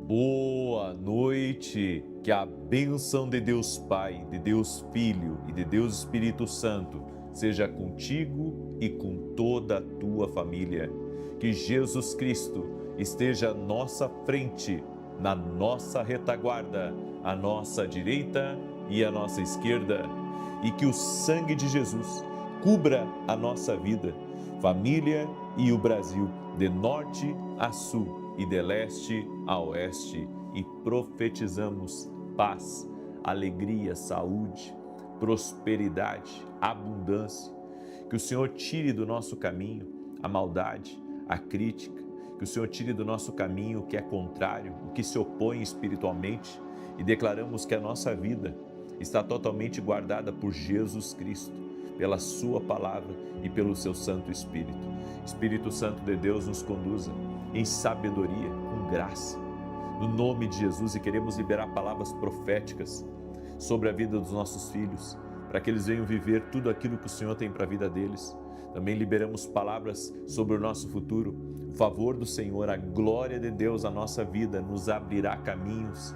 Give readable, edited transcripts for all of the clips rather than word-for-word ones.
Boa noite, que a bênção de Deus Pai, de Deus Filho e de Deus Espírito Santo seja contigo e com toda a tua família. Que Jesus Cristo esteja à nossa frente, na nossa retaguarda, à nossa direita e à nossa esquerda, e que o sangue de Jesus cubra a nossa vida, família e o Brasil, de norte a sul e de leste a oeste, e profetizamos paz, alegria, saúde, prosperidade, abundância. Que o Senhor tire do nosso caminho a maldade, a crítica, que o Senhor tire do nosso caminho o que é contrário, o que se opõe espiritualmente, e declaramos que a nossa vida está totalmente guardada por Jesus Cristo, pela sua palavra e pelo seu Santo Espírito. Espírito Santo de Deus, nos conduza em sabedoria, com graça, no nome de Jesus, e queremos liberar palavras proféticas sobre a vida dos nossos filhos, para que eles venham viver tudo aquilo que o Senhor tem para a vida deles. Também liberamos palavras sobre o nosso futuro. O favor do Senhor, a glória de Deus, a nossa vida nos abrirá caminhos,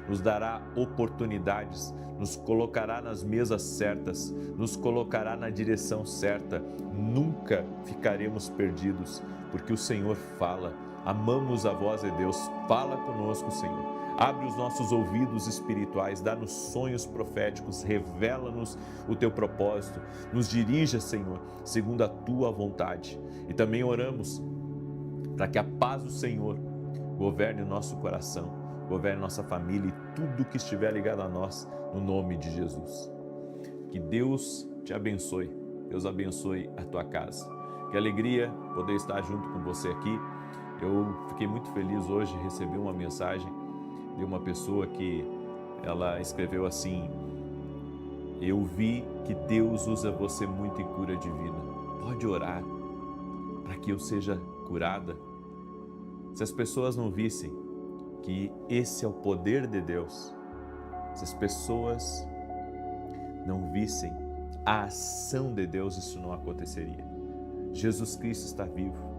nos dará oportunidades, nos colocará nas mesas certas, nos colocará na direção certa. Nunca ficaremos perdidos, porque o Senhor fala. Amamos a voz de Deus. Fala conosco, Senhor. Abre os nossos ouvidos espirituais, dá-nos sonhos proféticos, revela-nos o teu propósito, nos dirija, Senhor, segundo a tua vontade. E também oramos para que a paz do Senhor governe o nosso coração, governe nossa família e tudo que estiver ligado a nós, no nome de Jesus. Que Deus te abençoe, Deus abençoe a tua casa. Que alegria poder estar junto com você aqui. Eu fiquei muito feliz hoje, recebi uma mensagem de uma pessoa que ela escreveu assim: eu vi que Deus usa você muito em cura divina. Pode orar para que eu seja curada? Se as pessoas não vissem que esse é o poder de Deus, se as pessoas não vissem a ação de Deus, isso não aconteceria. Jesus Cristo está vivo.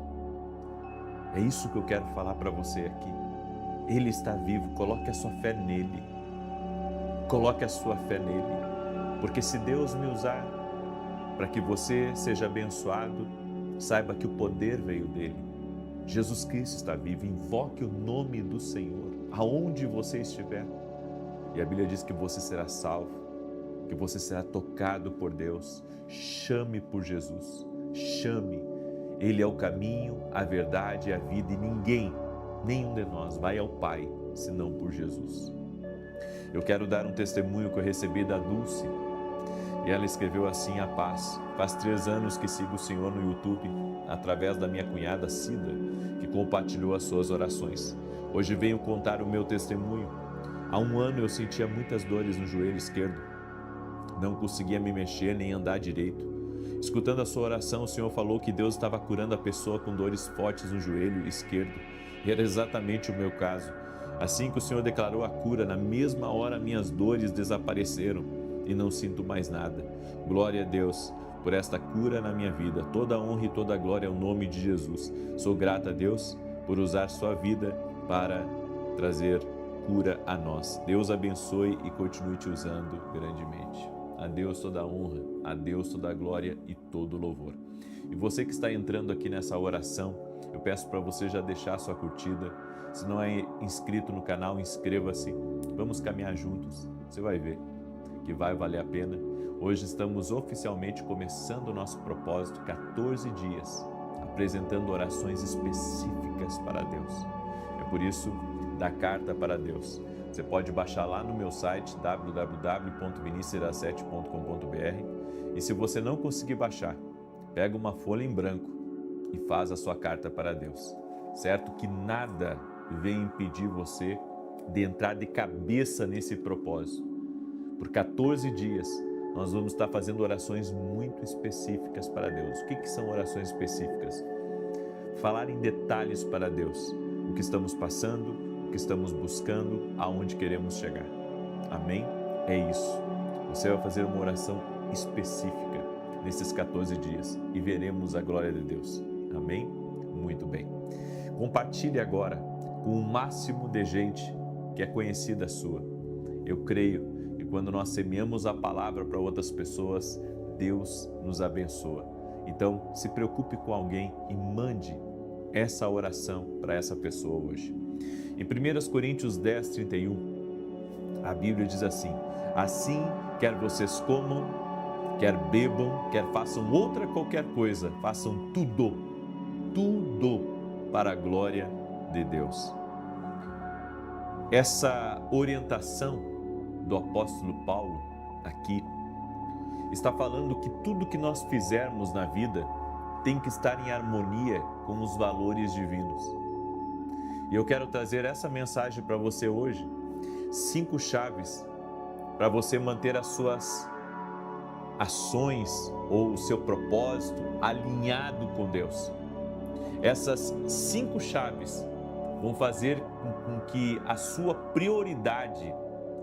É isso que eu quero falar para você aqui. Ele está vivo, coloque a sua fé nele. Coloque a sua fé nele. Porque se Deus me usar para que você seja abençoado, saiba que o poder veio dele. Jesus Cristo está vivo, invoque o nome do Senhor, aonde você estiver. E a Bíblia diz que você será salvo, que você será tocado por Deus. Chame por Jesus, chame. Ele é o caminho, a verdade e a vida, e ninguém, nenhum de nós vai ao Pai, senão por Jesus. Eu quero dar um testemunho que eu recebi da Dulce, e ela escreveu assim: a paz. Faz 3 anos que sigo o Senhor no YouTube, através da minha cunhada Cida, que compartilhou as suas orações. Hoje venho contar o meu testemunho. Há 1 ano eu sentia muitas dores no joelho esquerdo. Não conseguia me mexer nem andar direito. Escutando a sua oração, o Senhor falou que Deus estava curando a pessoa com dores fortes no joelho esquerdo. E era exatamente o meu caso. Assim que o Senhor declarou a cura, na mesma hora minhas dores desapareceram e não sinto mais nada. Glória a Deus por esta cura na minha vida. Toda a honra e toda a glória ao nome de Jesus. Sou grata a Deus por usar sua vida para trazer cura a nós. Deus abençoe e continue te usando grandemente. A Deus toda a honra, a Deus toda a glória e todo o louvor. E você que está entrando aqui nessa oração, eu peço para você já deixar a sua curtida. Se não é inscrito no canal, inscreva-se. Vamos caminhar juntos. Você vai ver que vai valer a pena. Hoje estamos oficialmente começando o nosso propósito, 14 dias, apresentando orações específicas para Deus. É por isso, da carta para Deus. Você pode baixar lá no meu site www.vinicius7.com.br, e se você não conseguir baixar, pega uma folha em branco e faz a sua carta para Deus, certo? Que nada venha impedir você de entrar de cabeça nesse propósito. Por 14 dias nós vamos estar fazendo orações muito específicas para Deus. O que são orações específicas? Falar em detalhes para Deus o que estamos passando, o que estamos buscando, aonde queremos chegar. Amém? É isso. Você vai fazer uma oração específica nesses 14 dias e veremos a glória de Deus. Amém? Muito bem. Compartilhe agora com o máximo de gente que é conhecida sua. Eu creio que quando nós semeamos a palavra para outras pessoas, Deus nos abençoa. Então, se preocupe com alguém e mande essa oração para essa pessoa hoje. Em 1 Coríntios 10, 31, a Bíblia diz assim: assim, quer vocês comam, quer bebam, quer façam outra qualquer coisa, façam tudo para a glória de Deus. Essa orientação do apóstolo Paulo aqui está falando que tudo que nós fizermos na vida tem que estar em harmonia com os valores divinos. E eu quero trazer essa mensagem para você hoje, 5 chaves para você manter as suas ações ou o seu propósito alinhado com Deus. Essas 5 chaves vão fazer com que a sua prioridade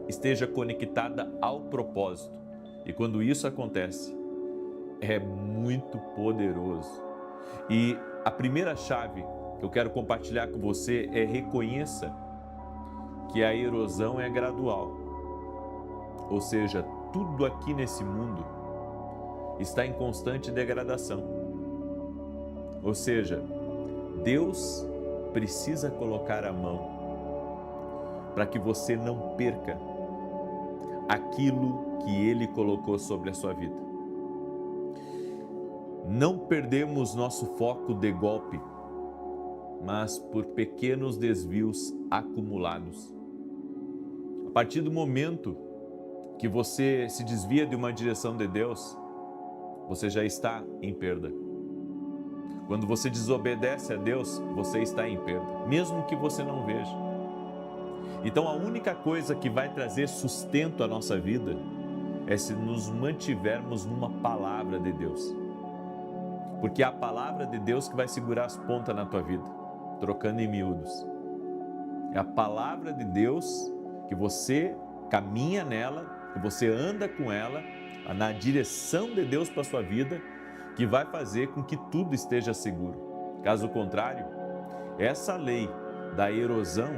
esteja conectada ao propósito. E quando isso acontece, é muito poderoso. E a primeira chave que eu quero compartilhar com você é: reconheça que a erosão é gradual. Ou seja, tudo aqui nesse mundo está em constante degradação. Ou seja, Deus precisa colocar a mão para que você não perca aquilo que Ele colocou sobre a sua vida. Não perdemos nosso foco de golpe, mas por pequenos desvios acumulados. A partir do momento que você se desvia de uma direção de Deus, você já está em perda. Quando você desobedece a Deus, você está em perda, mesmo que você não veja. Então a única coisa que vai trazer sustento à nossa vida é se nos mantivermos numa palavra de Deus. Porque é a palavra de Deus que vai segurar as pontas na tua vida, trocando em miúdos. É a palavra de Deus que você caminha nela, que você anda com ela, na direção de Deus para a sua vida, que vai fazer com que tudo esteja seguro. Caso contrário, essa lei da erosão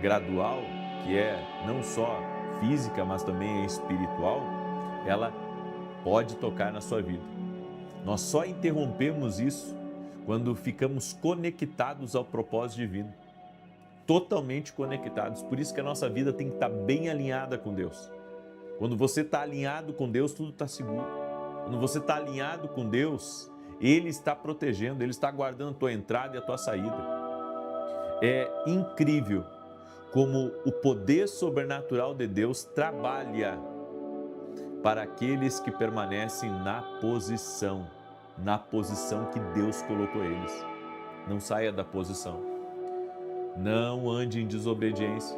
gradual, que é não só física, mas também é espiritual, ela pode tocar na sua vida. Nós só interrompemos isso quando ficamos conectados ao propósito divino. Totalmente conectados. Por isso que a nossa vida tem que estar bem alinhada com Deus. Quando você está alinhado com Deus, tudo está seguro. Quando você está alinhado com Deus, Ele está protegendo, Ele está guardando a tua entrada e a tua saída. É incrível como o poder sobrenatural de Deus trabalha para aqueles que permanecem na posição que Deus colocou eles. Não saia da posição. Não ande em desobediência.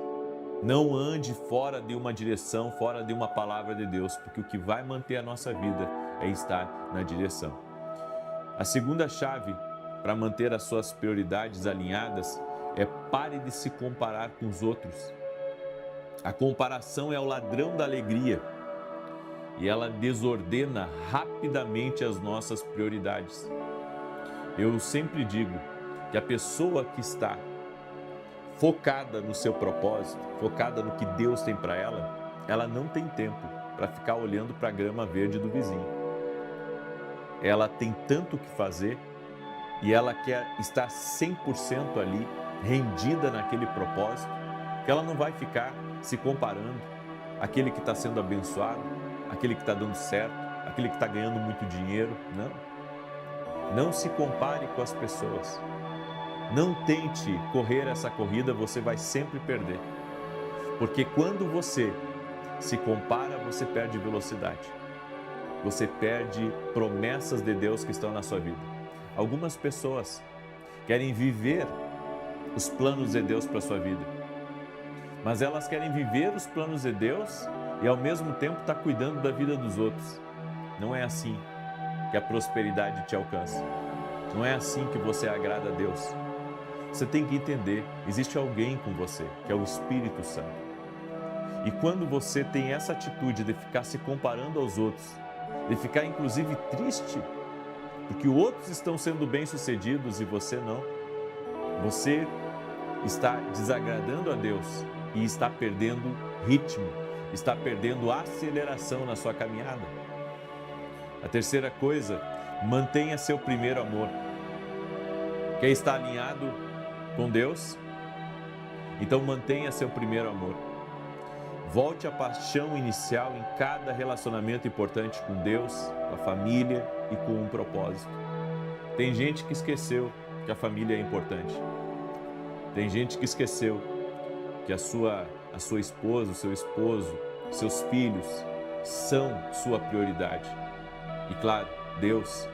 Não ande fora de uma direção, fora de uma palavra de Deus, porque o que vai manter a nossa vida é estar na direção. A segunda chave para manter as suas prioridades alinhadas é: pare de se comparar com os outros. A comparação é o ladrão da alegria e ela desordena rapidamente as nossas prioridades. Eu sempre digo que a pessoa que está focada no seu propósito, focada no que Deus tem para ela, ela não tem tempo para ficar olhando para a grama verde do vizinho. Ela tem tanto o que fazer e ela quer estar 100% ali, rendida naquele propósito, que ela não vai ficar se comparando aquele que está sendo abençoado, aquele que está dando certo, aquele que está ganhando muito dinheiro. Não se compare com as pessoas. Não tente correr essa corrida, você vai sempre perder. Porque quando você se compara, você perde velocidade. Você perde promessas de Deus que estão na sua vida. Algumas pessoas querem viver os planos de Deus para a sua vida, mas elas querem viver os planos de Deus e ao mesmo tempo estar cuidando da vida dos outros. Não é assim que a prosperidade te alcança. Não é assim que você agrada a Deus. Você tem que entender, existe alguém com você, que é o Espírito Santo. E quando você tem essa atitude de ficar se comparando aos outros, de ficar inclusive triste, porque outros estão sendo bem-sucedidos e você não, você está desagradando a Deus e está perdendo ritmo, está perdendo aceleração na sua caminhada. A terceira coisa, mantenha seu primeiro amor. Quer estar alinhado com Deus? Então mantenha seu primeiro amor. Volte à paixão inicial em cada relacionamento importante com Deus, com a família e com um propósito. Tem gente que esqueceu que a família é importante. Tem gente que esqueceu que a sua esposa, o seu esposo, seus filhos são sua prioridade. E claro, Deus,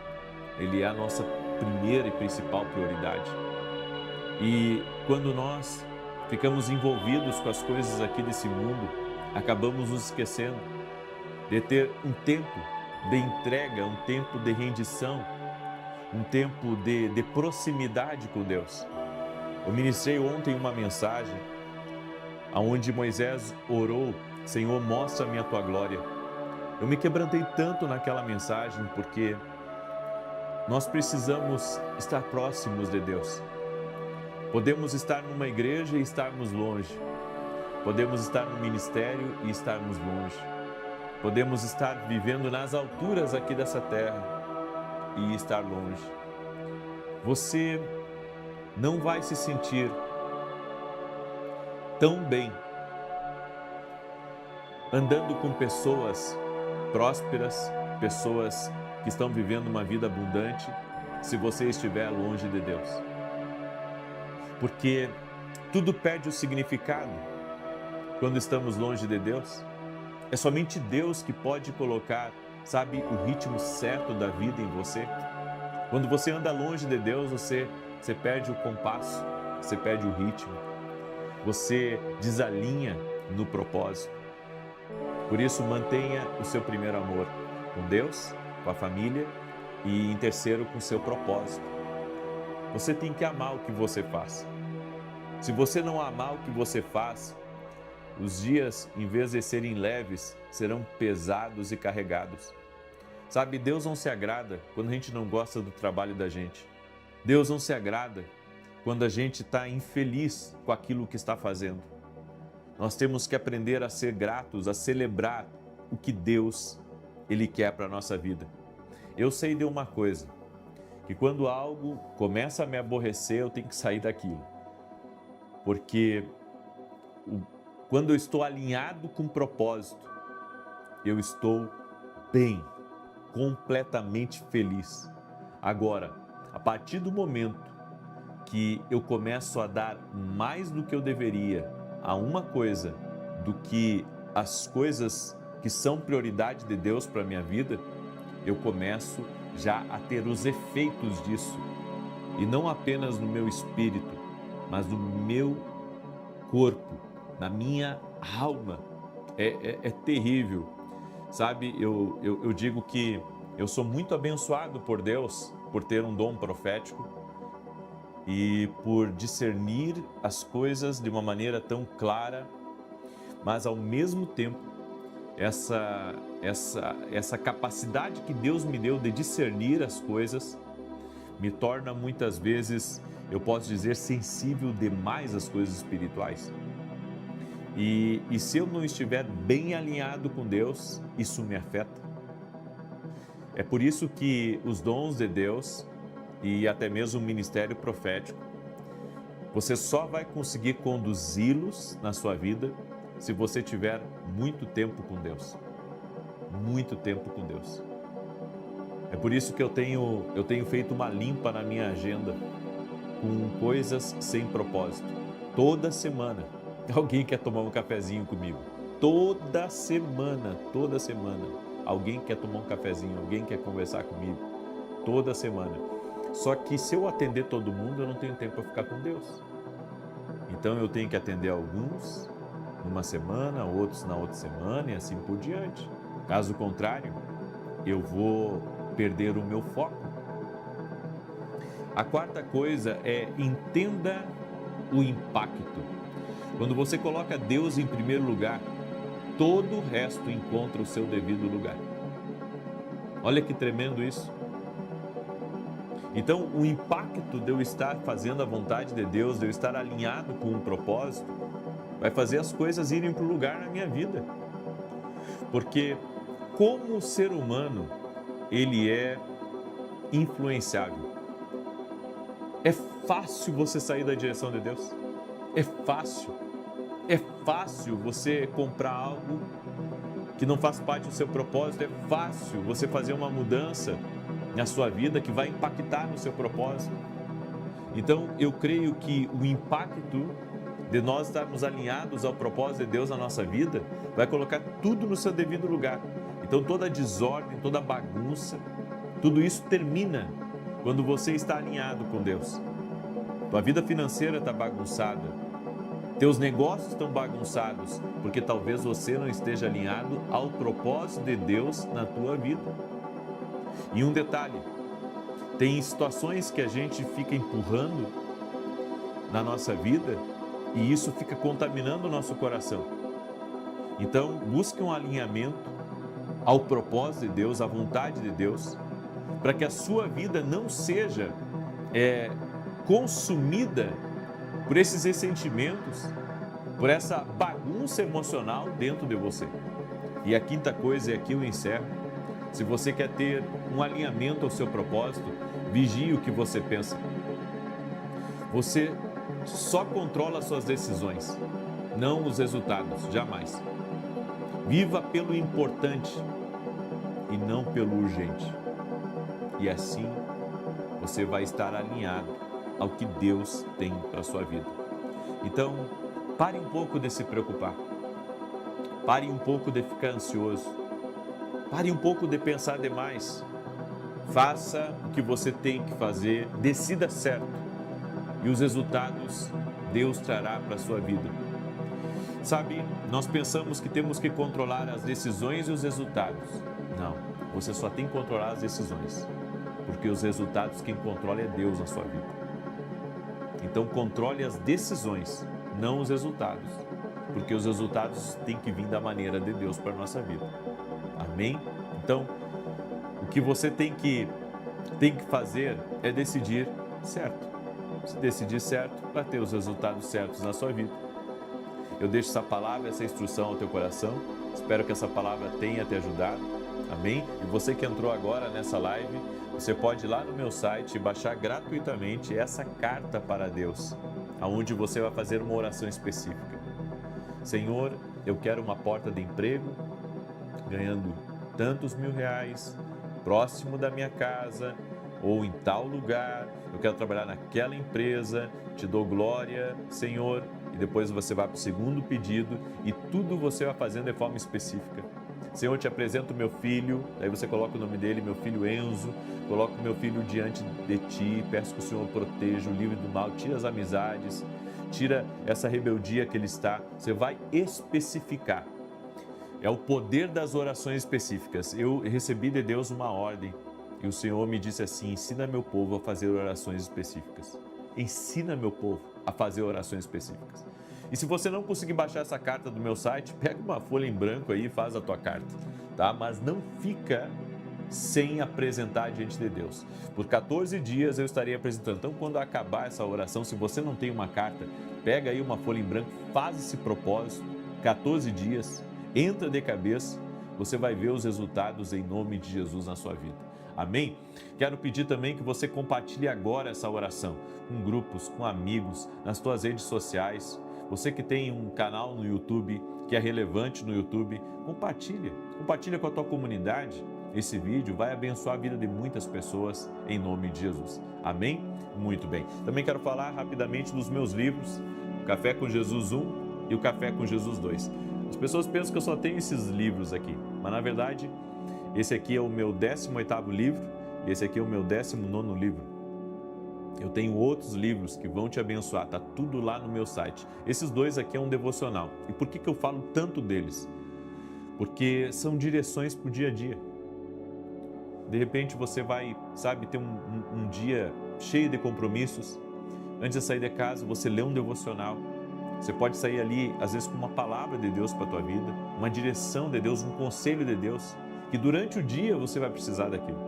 Ele é a nossa primeira e principal prioridade. E quando nós ficamos envolvidos com as coisas aqui desse mundo, acabamos nos esquecendo de ter um tempo de entrega, um tempo de rendição, um tempo de proximidade com Deus. Eu ministrei ontem uma mensagem onde Moisés orou: Senhor, mostra-me a tua glória. Eu me quebrantei tanto naquela mensagem porque nós precisamos estar próximos de Deus. Podemos estar numa igreja e estarmos longe. Podemos estar no ministério e estarmos longe. Podemos estar vivendo nas alturas aqui dessa terra e estar longe. Você não vai se sentir tão bem andando com pessoas prósperas, pessoas que estão vivendo uma vida abundante, se você estiver longe de Deus. Porque tudo perde o significado quando estamos longe de Deus. É somente Deus que pode colocar, sabe, o ritmo certo da vida em você. Quando você anda longe de Deus, você perde o compasso, você perde o ritmo, você desalinha no propósito. Por isso, mantenha o seu primeiro amor com Deus, com a família e, em terceiro, com o seu propósito. Você tem que amar o que você faz. Se você não amar o que você faz, os dias, em vez de serem leves, serão pesados e carregados. Sabe, Deus não se agrada quando a gente não gosta do trabalho da gente. Deus não se agrada quando a gente está infeliz com aquilo que está fazendo. Nós temos que aprender a ser gratos, a celebrar o que Deus, Ele quer para a nossa vida. Eu sei de uma coisa, que quando algo começa a me aborrecer, eu tenho que sair daquilo. Porque quando eu estou alinhado com propósito, eu estou bem, completamente feliz. Agora, a partir do momento que eu começo a dar mais do que eu deveria a uma coisa do que as coisas que são prioridade de Deus para a minha vida, eu começo já a ter os efeitos disso. E não apenas no meu espírito, mas no meu corpo, na minha alma. É terrível. Sabe, eu digo que eu sou muito abençoado por Deus, por ter um dom profético e por discernir as coisas de uma maneira tão clara, mas ao mesmo tempo, essa capacidade que Deus me deu de discernir as coisas me torna muitas vezes, eu posso dizer, sensível demais às coisas espirituais. E se eu não estiver bem alinhado com Deus, isso me afeta. É por isso que os dons de Deus e até mesmo o ministério profético, você só vai conseguir conduzi-los na sua vida se você tiver muito tempo com Deus. Muito tempo com Deus. É por isso que eu tenho feito uma limpa na minha agenda com coisas sem propósito. Toda semana, alguém quer tomar um cafezinho comigo. Toda semana, alguém quer tomar um cafezinho, alguém quer conversar comigo. Toda semana. Só que se eu atender todo mundo, eu não tenho tempo para ficar com Deus. Então eu tenho que atender alguns numa semana, outros na outra semana e assim por diante. Caso contrário, eu vou perder o meu foco. A quarta coisa é entenda o impacto. Quando você coloca Deus em primeiro lugar, todo o resto encontra o seu devido lugar. Olha que tremendo isso. Então, o impacto de eu estar fazendo a vontade de Deus, de eu estar alinhado com um propósito, vai fazer as coisas irem para o lugar na minha vida. Porque como o ser humano, ele é influenciável. É fácil você sair da direção de Deus. É fácil. É fácil você comprar algo que não faz parte do seu propósito. É fácil você fazer uma mudança na sua vida que vai impactar no seu propósito. Então, eu creio que o impacto de nós estarmos alinhados ao propósito de Deus na nossa vida vai colocar tudo no seu devido lugar. Então, toda desordem, toda bagunça, tudo isso termina quando você está alinhado com Deus. Tua vida financeira está bagunçada, teus negócios estão bagunçados, porque talvez você não esteja alinhado ao propósito de Deus na tua vida. E um detalhe, tem situações que a gente fica empurrando na nossa vida e isso fica contaminando o nosso coração. Então, busque um alinhamento ao propósito de Deus, à vontade de Deus, para que a sua vida não seja consumida por esses ressentimentos, por essa bagunça emocional dentro de você. E a quinta coisa, e aqui eu encerro, se você quer ter um alinhamento ao seu propósito, vigie o que você pensa. Você só controla as suas decisões, não os resultados, jamais. Viva pelo importante e não pelo urgente. E assim você vai estar alinhado ao que Deus tem para a sua vida. Então, pare um pouco de se preocupar. Pare um pouco de ficar ansioso. Pare um pouco de pensar demais. Faça o que você tem que fazer, decida certo. E os resultados Deus trará para a sua vida. Sabe, nós pensamos que temos que controlar as decisões e os resultados. Não, você só tem que controlar as decisões. Porque os resultados quem controla é Deus na sua vida. Então controle as decisões, não os resultados. Porque os resultados têm que vir da maneira de Deus para a nossa vida. Amém? Então, o que você tem que fazer é decidir certo. Se decidir certo, para ter os resultados certos na sua vida. Eu deixo essa palavra, essa instrução ao teu coração. Espero que essa palavra tenha te ajudado. Amém? E você que entrou agora nessa live, você pode ir lá no meu site e baixar gratuitamente essa carta para Deus, onde você vai fazer uma oração específica. Senhor, eu quero uma porta de emprego, ganhando tantos R$1.000, próximo da minha casa, ou em tal lugar, eu quero trabalhar naquela empresa, te dou glória, Senhor, e depois você vai para o segundo pedido e tudo você vai fazendo de forma específica. Senhor, te apresento meu filho, aí você coloca o nome dele, meu filho Enzo, coloco meu filho diante de ti, peço que o Senhor proteja, o livre do mal, tira as amizades, tira essa rebeldia que ele está, você vai especificar. É o poder das orações específicas. Eu recebi de Deus uma ordem e o Senhor me disse assim: ensina meu povo a fazer orações específicas. Ensina meu povo a fazer orações específicas. E se você não conseguir baixar essa carta do meu site, pega uma folha em branco aí e faz a tua carta, tá? Mas não fica sem apresentar diante de Deus. Por 14 dias eu estarei apresentando. Então, quando acabar essa oração, se você não tem uma carta, pega aí uma folha em branco, faz esse propósito, 14 dias, entra de cabeça, você vai ver os resultados em nome de Jesus na sua vida. Amém? Quero pedir também que você compartilhe agora essa oração com grupos, com amigos, nas tuas redes sociais. Você que tem um canal no YouTube, que é relevante no YouTube, compartilha com a tua comunidade. Esse vídeo vai abençoar a vida de muitas pessoas em nome de Jesus. Amém? Muito bem. Também quero falar rapidamente dos meus livros, o Café com Jesus 1 e o Café com Jesus 2. As pessoas pensam que eu só tenho esses livros aqui, mas na verdade, esse aqui é o meu 18º livro e esse aqui é o meu 19º livro. Eu tenho outros livros que vão te abençoar, tá tudo lá no meu site. Esses dois aqui é um devocional. E por que eu falo tanto deles? Porque são direções para o dia a dia. De repente você vai, ter um dia cheio de compromissos. Antes de sair de casa, você lê um devocional. Você pode sair ali, às vezes, com uma palavra de Deus para a tua vida, uma direção de Deus, um conselho de Deus, que durante o dia você vai precisar daquilo.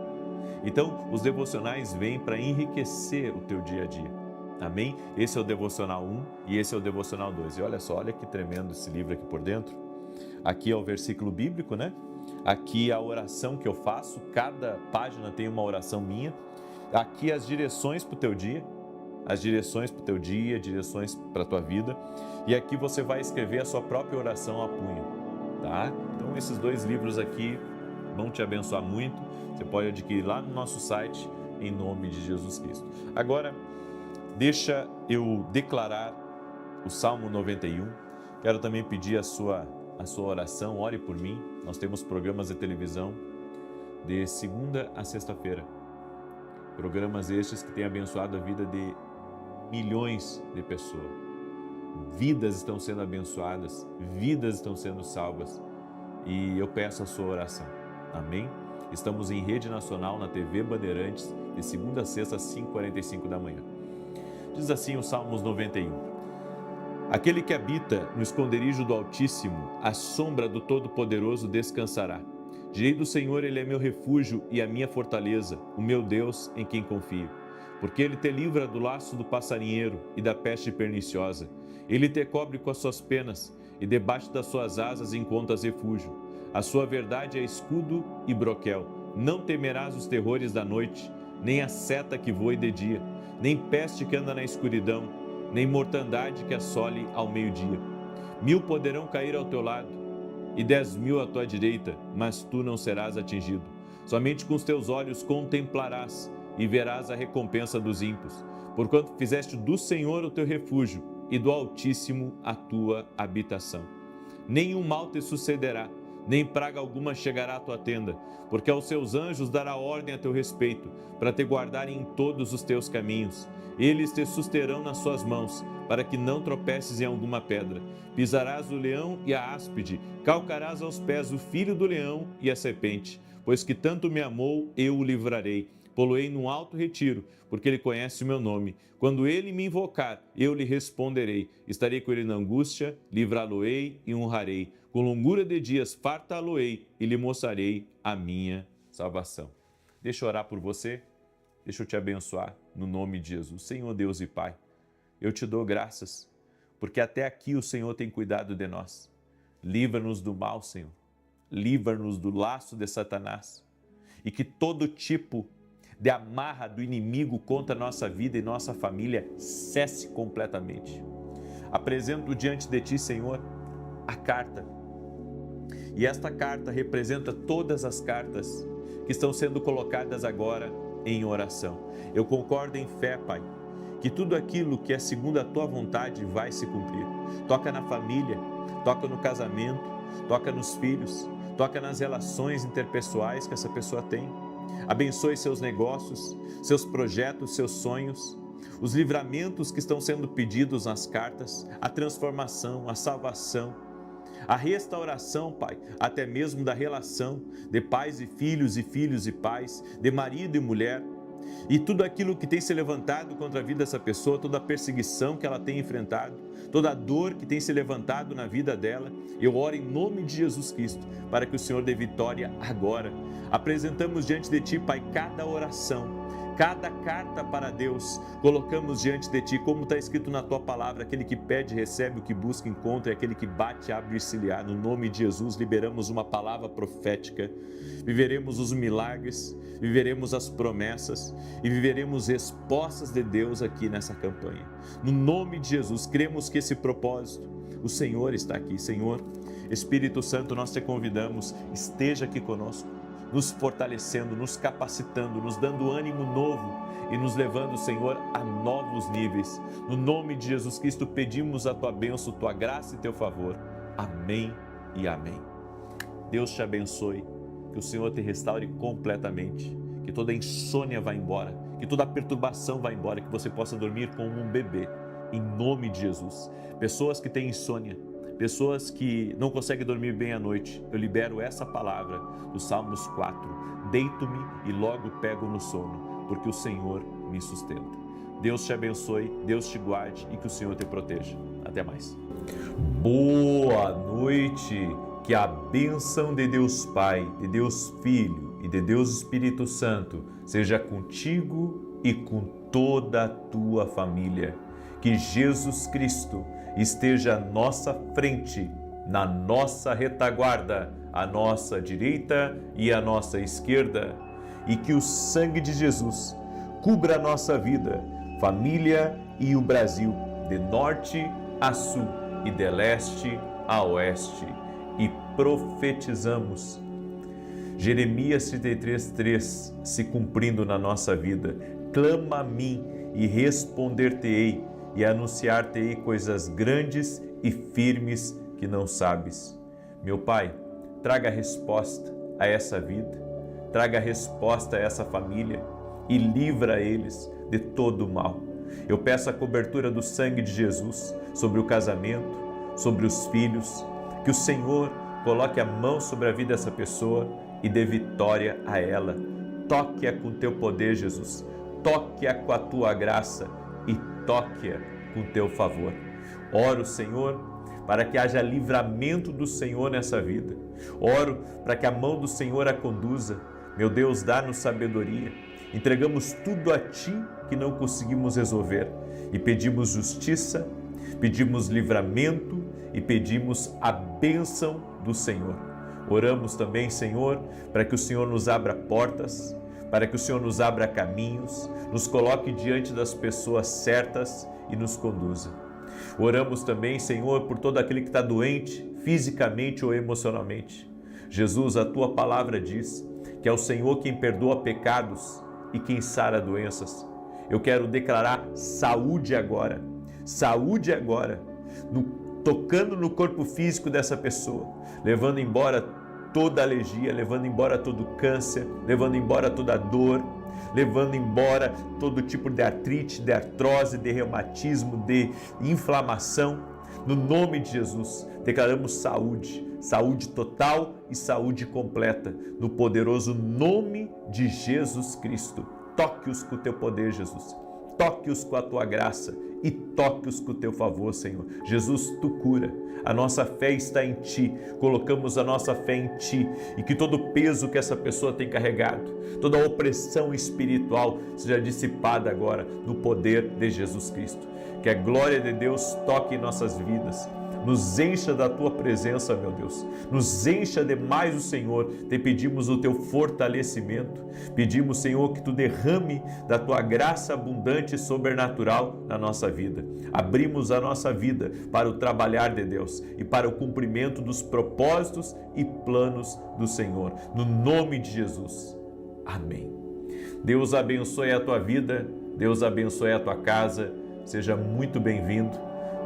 Então, os devocionais vêm para enriquecer o teu dia a dia. Amém? Esse é o devocional 1 e esse é o devocional 2. E olha só, olha que tremendo esse livro aqui por dentro. Aqui é o versículo bíblico, né? Aqui a oração que eu faço, cada página tem uma oração minha. Aqui as direções para o teu dia, direções para a tua vida. E aqui você vai escrever a sua própria oração a punho, tá? Então esses 2 livros aqui vão te abençoar muito. Você pode adquirir lá no nosso site, em nome de Jesus Cristo. Agora, deixa eu declarar o Salmo 91. Quero também pedir a sua oração, ore por mim. Nós temos programas de televisão de segunda a sexta-feira. Programas estes que têm abençoado a vida de milhões de pessoas. Vidas estão sendo abençoadas, vidas estão sendo salvas. E eu peço a sua oração. Amém? Estamos em rede nacional na TV Bandeirantes, de segunda a sexta, às 5h45 da manhã. Diz assim o Salmos 91. Aquele que habita no esconderijo do Altíssimo, à sombra do Todo-Poderoso descansará. Direi do Senhor, Ele é meu refúgio e a minha fortaleza, o meu Deus em quem confio. Porque Ele te livra do laço do passarinheiro e da peste perniciosa. Ele te cobre com as suas penas e debaixo das suas asas encontras refúgio. A sua verdade é escudo e broquel. Não temerás os terrores da noite, nem a seta que voe de dia, nem peste que anda na escuridão, nem mortandade que assole ao meio-dia. 1000 poderão cair ao teu lado e 10.000 à tua direita, mas tu não serás atingido. Somente com os teus olhos contemplarás e verás a recompensa dos ímpios, porquanto fizeste do Senhor o teu refúgio e do Altíssimo a tua habitação. Nenhum mal te sucederá, nem praga alguma chegará à tua tenda, porque aos seus anjos dará ordem a teu respeito, para te guardarem em todos os teus caminhos. Eles te susterão nas suas mãos, para que não tropeces em alguma pedra. Pisarás o leão e a áspide, calcarás aos pés o filho do leão e a serpente. Pois que tanto me amou, eu o livrarei. Poloei num alto retiro, porque ele conhece o meu nome. Quando ele me invocar, eu lhe responderei. Estarei com ele na angústia, livrá-lo-ei e honrarei. Com longura de dias fartá-lo-ei e lhe mostrarei a minha salvação. Deixa eu orar por você, deixa eu te abençoar no nome de Jesus. Senhor Deus e Pai, eu te dou graças, porque até aqui o Senhor tem cuidado de nós. Livra-nos do mal, Senhor. Livra-nos do laço de Satanás. E que todo tipo de amarra do inimigo contra a nossa vida e nossa família cesse completamente. Apresento diante de Ti, Senhor, a carta. E esta carta representa todas as cartas que estão sendo colocadas agora em oração. Eu concordo em fé, Pai, que tudo aquilo que é segundo a Tua vontade vai se cumprir. Toca na família, toca no casamento, toca nos filhos, toca nas relações interpessoais que essa pessoa tem. Abençoe seus negócios, seus projetos, seus sonhos, os livramentos que estão sendo pedidos nas cartas, a transformação, a salvação, a restauração, Pai, até mesmo da relação de pais e filhos e pais, de marido e mulher, e tudo aquilo que tem se levantado contra a vida dessa pessoa, toda a perseguição que ela tem enfrentado, toda a dor que tem se levantado na vida dela, eu oro em nome de Jesus Cristo, para que o Senhor dê vitória agora. Apresentamos diante de Ti, Pai, cada oração, cada carta para Deus, colocamos diante de Ti, como está escrito na Tua palavra, aquele que pede, recebe, o que busca, encontra, e aquele que bate, abre e se-lhe-á. No nome de Jesus, liberamos uma palavra profética, viveremos os milagres, viveremos as promessas e viveremos respostas de Deus aqui nessa campanha. No nome de Jesus, cremos que esse propósito, o Senhor está aqui. Senhor, Espírito Santo, nós Te convidamos, esteja aqui conosco, nos fortalecendo, nos capacitando, nos dando ânimo novo e nos levando, Senhor, a novos níveis. No nome de Jesus Cristo, pedimos a Tua bênção, Tua graça e Teu favor. Amém e amém. Deus te abençoe, que o Senhor te restaure completamente, que toda insônia vá embora, que toda perturbação vá embora, que você possa dormir como um bebê, em nome de Jesus. Pessoas que têm insônia, pessoas que não conseguem dormir bem à noite, eu libero essa palavra do Salmos 4. Deito-me e logo pego no sono, porque o Senhor me sustenta. Deus te abençoe, Deus te guarde e que o Senhor te proteja. Até mais. Boa noite, que a bênção de Deus Pai, de Deus Filho e de Deus Espírito Santo seja contigo e com toda a tua família. Que Jesus Cristo esteja à nossa frente, na nossa retaguarda, à nossa direita e à nossa esquerda, e que o sangue de Jesus cubra a nossa vida, família e o Brasil, de norte a sul e de leste a oeste. E profetizamos Jeremias 33:3 se cumprindo na nossa vida. Clama a mim e responder-te-ei e anunciar-te-ei coisas grandes e firmes que não sabes. Meu Pai, traga resposta a essa vida, traga resposta a essa família e livra eles de todo o mal. Eu peço a cobertura do sangue de Jesus sobre o casamento, sobre os filhos, que o Senhor coloque a mão sobre a vida dessa pessoa e dê vitória a ela. Toque-a com teu poder, Jesus. Toque-a com a tua graça e toque-a com teu favor. Oro, Senhor, para que haja livramento do Senhor nessa vida. Oro para que a mão do Senhor a conduza. Meu Deus, dá-nos sabedoria. Entregamos tudo a Ti que não conseguimos resolver e pedimos justiça, pedimos livramento e pedimos a bênção do Senhor. Oramos também, Senhor, para que o Senhor nos abra portas, para que o Senhor nos abra caminhos, nos coloque diante das pessoas certas e nos conduza. Oramos também, Senhor, por todo aquele que está doente, fisicamente ou emocionalmente. Jesus, a Tua palavra diz que é o Senhor quem perdoa pecados e quem sara doenças. Eu quero declarar saúde agora, tocando no corpo físico dessa pessoa, levando embora toda alergia, levando embora todo câncer, levando embora toda dor, levando embora todo tipo de artrite, de artrose, de reumatismo, de inflamação. No nome de Jesus, declaramos saúde, saúde total e saúde completa, no poderoso nome de Jesus Cristo. Toque-os com o teu poder, Jesus. Toque-os com a tua graça e toque-os com o teu favor, Senhor. Jesus, tu cura. A nossa fé está em Ti. Colocamos a nossa fé em Ti e que todo o peso que essa pessoa tem carregado, toda a opressão espiritual seja dissipada agora no poder de Jesus Cristo. Que a glória de Deus toque em nossas vidas. Nos encha da Tua presença, meu Deus. Nos encha demais o Senhor. Te pedimos o Teu fortalecimento. Pedimos, Senhor, que Tu derrame da Tua graça abundante e sobrenatural na nossa vida. Abrimos a nossa vida para o trabalhar de Deus e para o cumprimento dos propósitos e planos do Senhor. No nome de Jesus. Amém. Deus abençoe a tua vida. Deus abençoe a tua casa. Seja muito bem-vindo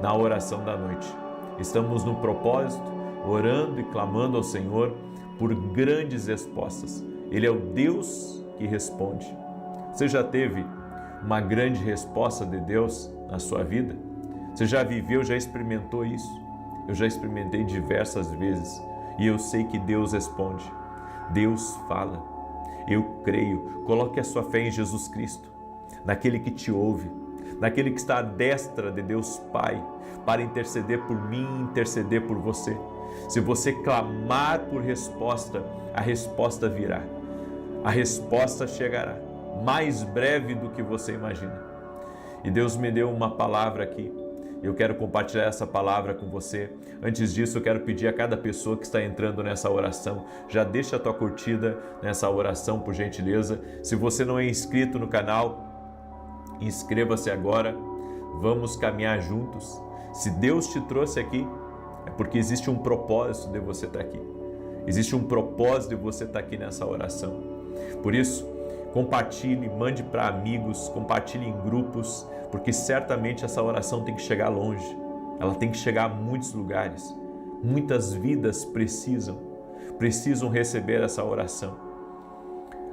na oração da noite. Estamos no propósito, orando e clamando ao Senhor por grandes respostas. Ele é o Deus que responde. Você já teve uma grande resposta de Deus na sua vida? Você já viveu, já experimentou isso? Eu já experimentei diversas vezes e eu sei que Deus responde. Deus fala. Eu creio. Coloque a sua fé em Jesus Cristo, naquele que te ouve, naquele que está à destra de Deus Pai, para interceder por mim e interceder por você. Se você clamar por resposta, a resposta virá. A resposta chegará, mais breve do que você imagina. E Deus me deu uma palavra aqui. Eu quero compartilhar essa palavra com você. Antes disso, eu quero pedir a cada pessoa que está entrando nessa oração, já deixa a tua curtida nessa oração, por gentileza. Se você não é inscrito no canal, inscreva-se agora. Vamos caminhar juntos. Se Deus te trouxe aqui, é porque existe um propósito de você estar aqui. Existe um propósito de você estar aqui nessa oração. Por isso, compartilhe, mande para amigos, compartilhe em grupos, porque certamente essa oração tem que chegar longe. Ela tem que chegar a muitos lugares. Muitas vidas precisam receber essa oração.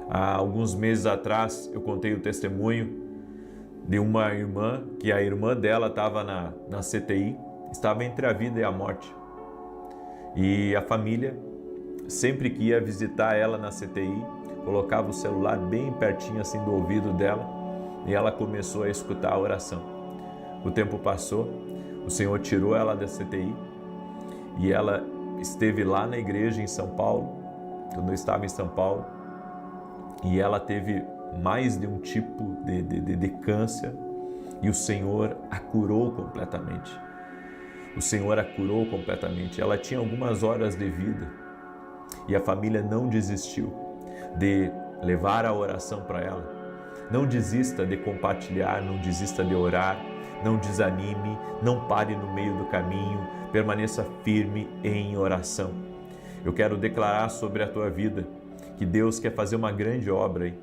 Há alguns meses atrás, eu contei o testemunho de uma irmã, que a irmã dela estava na CTI, estava entre a vida e a morte. E a família, sempre que ia visitar ela na CTI, colocava o celular bem pertinho assim do ouvido dela e ela começou a escutar a oração. O tempo passou, o Senhor tirou ela da CTI e ela esteve lá na igreja em São Paulo, quando eu estava em São Paulo, e ela teve mais de um tipo de câncer, e o Senhor a curou completamente. O Senhor a curou completamente. Ela tinha algumas horas de vida e a família não desistiu de levar a oração para ela. Não desista de compartilhar, não desista de orar, não desanime, não pare no meio do caminho, permaneça firme em oração. Eu quero declarar sobre a tua vida que Deus quer fazer uma grande obra aí.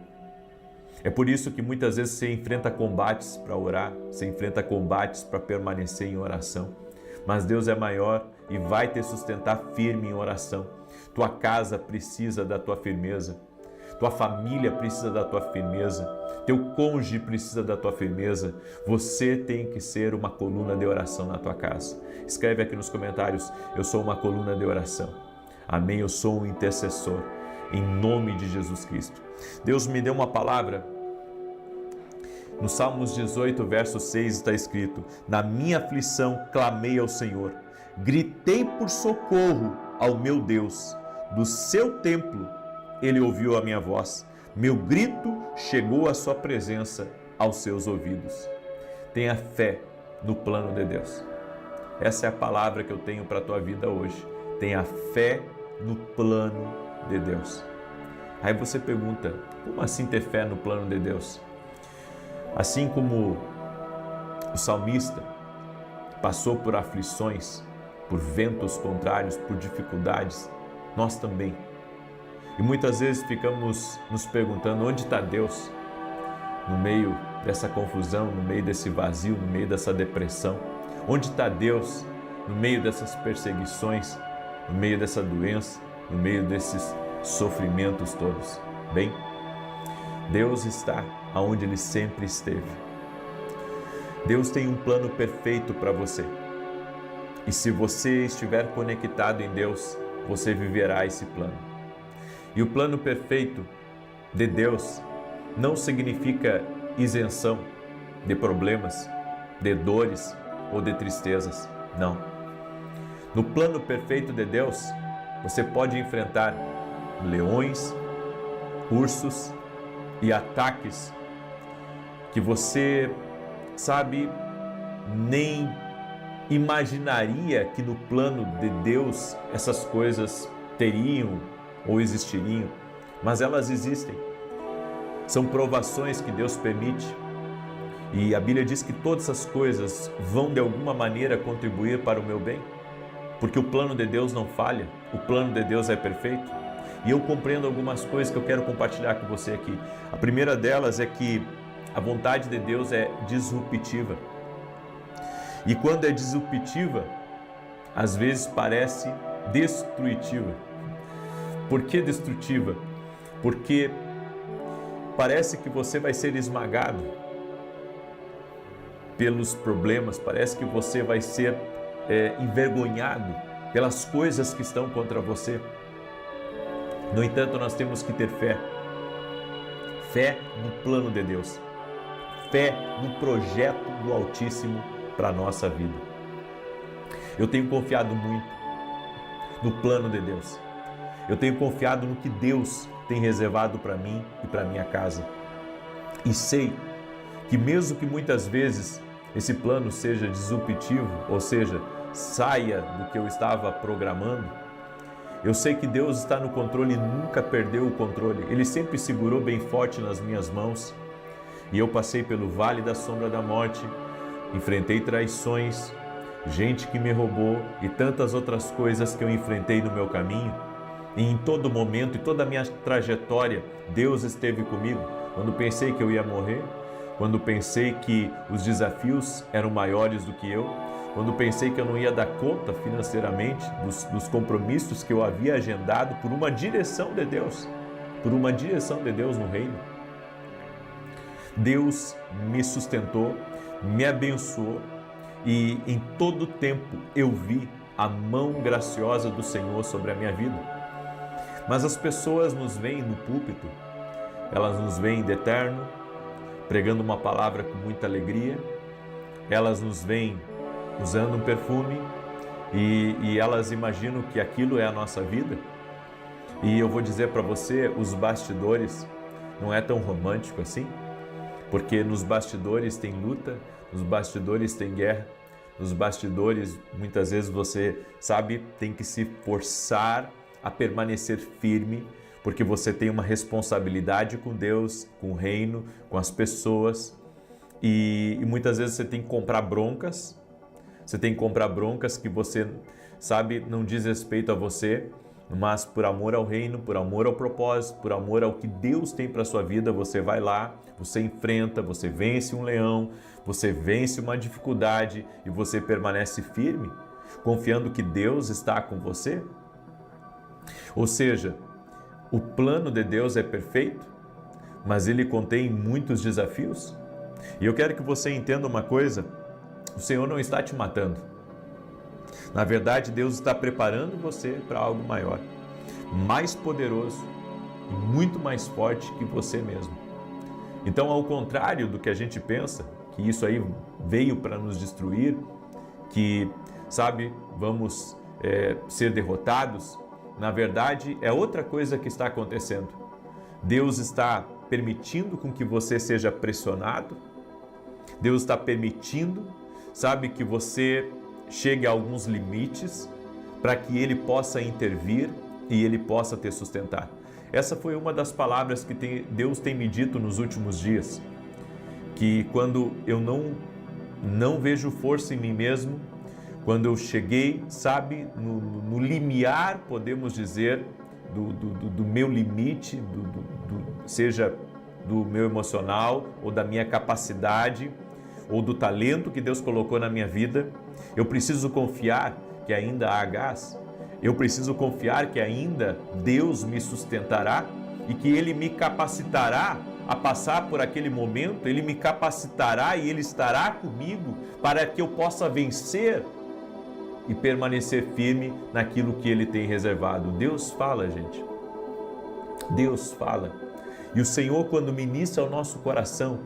É por isso que muitas vezes você enfrenta combates para orar, você enfrenta combates para permanecer em oração. Mas Deus é maior e vai te sustentar firme em oração. Tua casa precisa da tua firmeza. Tua família precisa da tua firmeza. Teu cônjuge precisa da tua firmeza. Você tem que ser uma coluna de oração na tua casa. Escreve aqui nos comentários: eu sou uma coluna de oração. Amém? Eu sou um intercessor. Em nome de Jesus Cristo. Deus me deu uma palavra. No Salmos 18, verso 6 está escrito: na minha aflição clamei ao Senhor, gritei por socorro ao meu Deus. Do seu templo ele ouviu a minha voz, meu grito chegou à sua presença, aos seus ouvidos. Tenha fé no plano de Deus. Essa é a palavra que eu tenho para a tua vida hoje. Tenha fé no plano de Deus. Aí você pergunta: como assim ter fé no plano de Deus? Assim como o salmista passou por aflições, por ventos contrários, por dificuldades, nós também. E muitas vezes ficamos nos perguntando: onde está Deus? No meio dessa confusão, no meio desse vazio, no meio dessa depressão. Onde está Deus? No meio dessas perseguições, no meio dessa doença, no meio desses sofrimentos todos. Bem, Deus está aonde Ele sempre esteve. Deus tem um plano perfeito para você. E se você estiver conectado em Deus, você viverá esse plano. E o plano perfeito de Deus não significa isenção de problemas, de dores ou de tristezas. Não. No plano perfeito de Deus, você pode enfrentar leões, ursos e ataques que você, sabe, nem imaginaria que no plano de Deus essas coisas teriam ou existiriam, mas elas existem. São provações que Deus permite. E a Bíblia diz que todas essas coisas vão de alguma maneira contribuir para o meu bem, porque o plano de Deus não falha, o plano de Deus é perfeito. E eu compreendo algumas coisas que eu quero compartilhar com você aqui. A primeira delas é que a vontade de Deus é disruptiva. E quando é disruptiva, às vezes parece destrutiva. Por que destrutiva? Porque parece que você vai ser esmagado pelos problemas, parece que você vai ser envergonhado pelas coisas que estão contra você. No entanto, nós temos que ter fé. Fé no plano de Deus. Fé no projeto do Altíssimo para a nossa vida. Eu tenho confiado muito no plano de Deus. Eu tenho confiado no que Deus tem reservado para mim e para minha casa. E sei que mesmo que muitas vezes esse plano seja disruptivo, ou seja, saia do que eu estava programando, eu sei que Deus está no controle e nunca perdeu o controle. Ele sempre segurou bem forte nas minhas mãos. E eu passei pelo vale da sombra da morte, enfrentei traições, gente que me roubou e tantas outras coisas que eu enfrentei no meu caminho. E em todo momento, em toda a minha trajetória, Deus esteve comigo. Quando pensei que eu ia morrer, quando pensei que os desafios eram maiores do que eu, quando pensei que eu não ia dar conta financeiramente dos compromissos que eu havia agendado por uma direção de Deus, no reino. Deus me sustentou, me abençoou e em todo tempo eu vi a mão graciosa do Senhor sobre a minha vida. Mas as pessoas nos veem no púlpito, elas nos veem de terno, pregando uma palavra com muita alegria, elas nos veem usando um perfume e elas imaginam que aquilo é a nossa vida. E eu vou dizer para você, os bastidores não é tão romântico assim, porque nos bastidores tem luta, nos bastidores tem guerra, nos bastidores muitas vezes você sabe, tem que se forçar a permanecer firme, porque você tem uma responsabilidade com Deus, com o reino, com as pessoas, e muitas vezes você tem que comprar broncas, que você sabe, não diz respeito a você, mas por amor ao reino, por amor ao propósito, por amor ao que Deus tem para a sua vida, você vai lá, você enfrenta, você vence um leão, você vence uma dificuldade e você permanece firme, confiando que Deus está com você. Ou seja, o plano de Deus é perfeito, mas ele contém muitos desafios. E eu quero que você entenda uma coisa: o Senhor não está te matando. Na verdade, Deus está preparando você para algo maior, mais poderoso e muito mais forte que você mesmo. Então, ao contrário do que a gente pensa, que isso aí veio para nos destruir, que, sabe, vamos ser derrotados, na verdade, é outra coisa que está acontecendo. Deus está permitindo com que você seja pressionado, Deus está permitindo, sabe, que você chegue a alguns limites para que Ele possa intervir e Ele possa te sustentar. Essa foi uma das palavras que Deus tem me dito nos últimos dias, que quando eu não vejo força em mim mesmo, quando eu cheguei, sabe, no limiar, podemos dizer, do meu limite, seja do meu emocional ou da minha capacidade ou do talento que Deus colocou na minha vida, eu preciso confiar que ainda há gás, eu preciso confiar que ainda Deus me sustentará e que Ele me capacitará a passar por aquele momento, Ele me capacitará e Ele estará comigo para que eu possa vencer e permanecer firme naquilo que Ele tem reservado. Deus fala, gente. Deus fala. E o Senhor, quando ministra ao nosso coração,